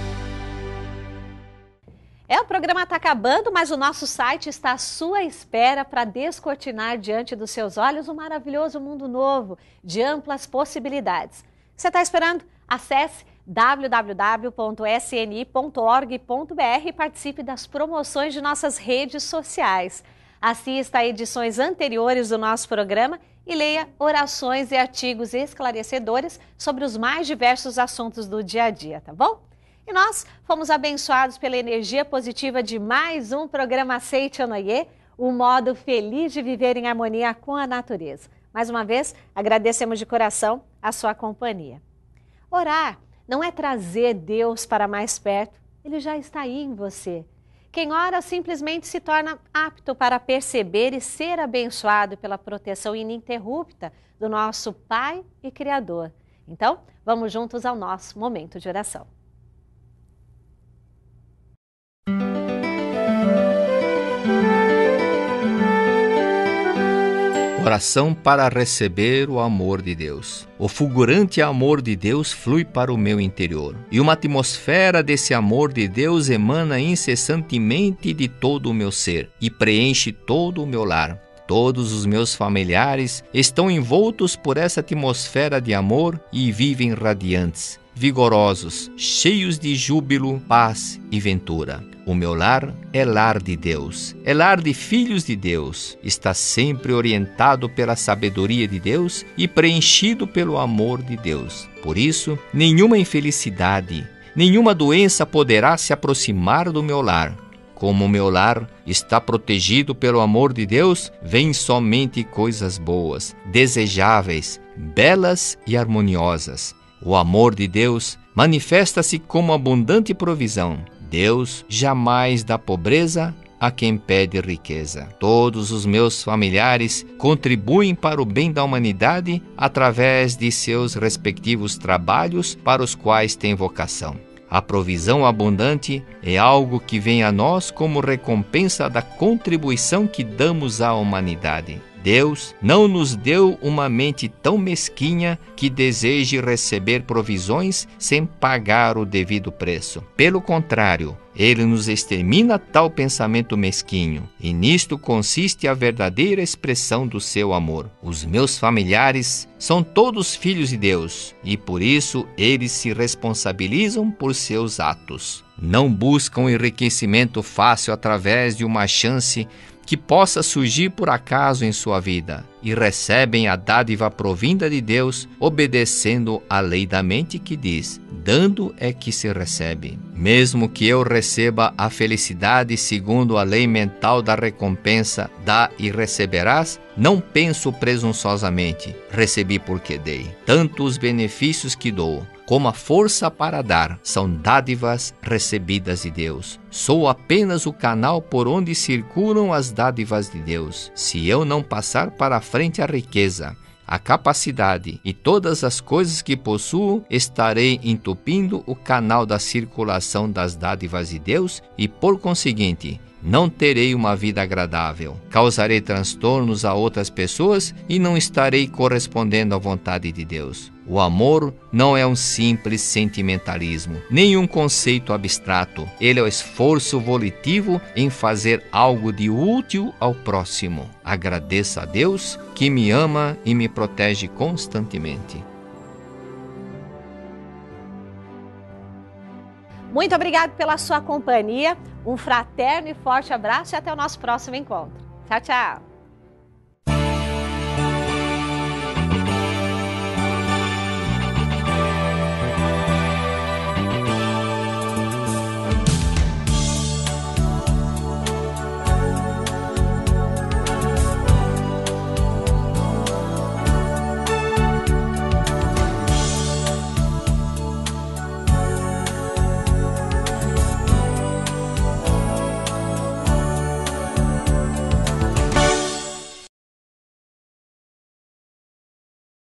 O programa está acabando, mas o nosso site está à sua espera para descortinar diante dos seus olhos um maravilhoso mundo novo, de amplas possibilidades. Você está esperando? Acesse www.sni.org.br e participe das promoções de nossas redes sociais. Assista a edições anteriores do nosso programa e leia orações e artigos esclarecedores sobre os mais diversos assuntos do dia a dia, tá bom? E nós fomos abençoados pela energia positiva de mais um programa Seitonê, o modo feliz de viver em harmonia com a natureza. Mais uma vez, agradecemos de coração a sua companhia. Orar não é trazer Deus para mais perto, Ele já está aí em você. Quem ora simplesmente se torna apto para perceber e ser abençoado pela proteção ininterrupta do nosso Pai e Criador. Então, vamos juntos ao nosso momento de oração. Oração para receber o amor de Deus. O fulgurante amor de Deus flui para o meu interior, e uma atmosfera desse amor de Deus emana incessantemente de todo o meu ser e preenche todo o meu lar. Todos os meus familiares estão envoltos por essa atmosfera de amor e vivem radiantes, vigorosos, cheios de júbilo, paz e ventura. O meu lar é lar de Deus, é lar de filhos de Deus, está sempre orientado pela sabedoria de Deus e preenchido pelo amor de Deus. Por isso, nenhuma infelicidade, nenhuma doença poderá se aproximar do meu lar. Como o meu lar está protegido pelo amor de Deus, vêm somente coisas boas, desejáveis, belas e harmoniosas. O amor de Deus manifesta-se como abundante provisão. Deus jamais dá pobreza a quem pede riqueza. Todos os meus familiares contribuem para o bem da humanidade através de seus respectivos trabalhos para os quais têm vocação. A provisão abundante é algo que vem a nós como recompensa da contribuição que damos à humanidade. Deus não nos deu uma mente tão mesquinha que deseje receber provisões sem pagar o devido preço. Pelo contrário, Ele nos extermina tal pensamento mesquinho, e nisto consiste a verdadeira expressão do seu amor. Os meus familiares são todos filhos de Deus, e por isso eles se responsabilizam por seus atos. Não buscam enriquecimento fácil através de uma chance que possa surgir por acaso em sua vida, e recebem a dádiva provinda de Deus, obedecendo à lei da mente que diz: dando é que se recebe. Mesmo que eu receba a felicidade segundo a lei mental da recompensa, dá e receberás, não penso presunçosamente, recebi porque dei. Tanto os benefícios que dou, como a força para dar, são dádivas recebidas de Deus. Sou apenas o canal por onde circulam as dádivas de Deus. Se eu não passar para frente a riqueza, a capacidade e todas as coisas que possuo, estarei entupindo o canal da circulação das dádivas de Deus e, por conseguinte, não terei uma vida agradável, causarei transtornos a outras pessoas e não estarei correspondendo à vontade de Deus. O amor não é um simples sentimentalismo, nem um conceito abstrato. Ele é o esforço volitivo em fazer algo de útil ao próximo. Agradeço a Deus que me ama e me protege constantemente. Muito obrigado pela sua companhia, um fraterno e forte abraço e até o nosso próximo encontro. Tchau, tchau!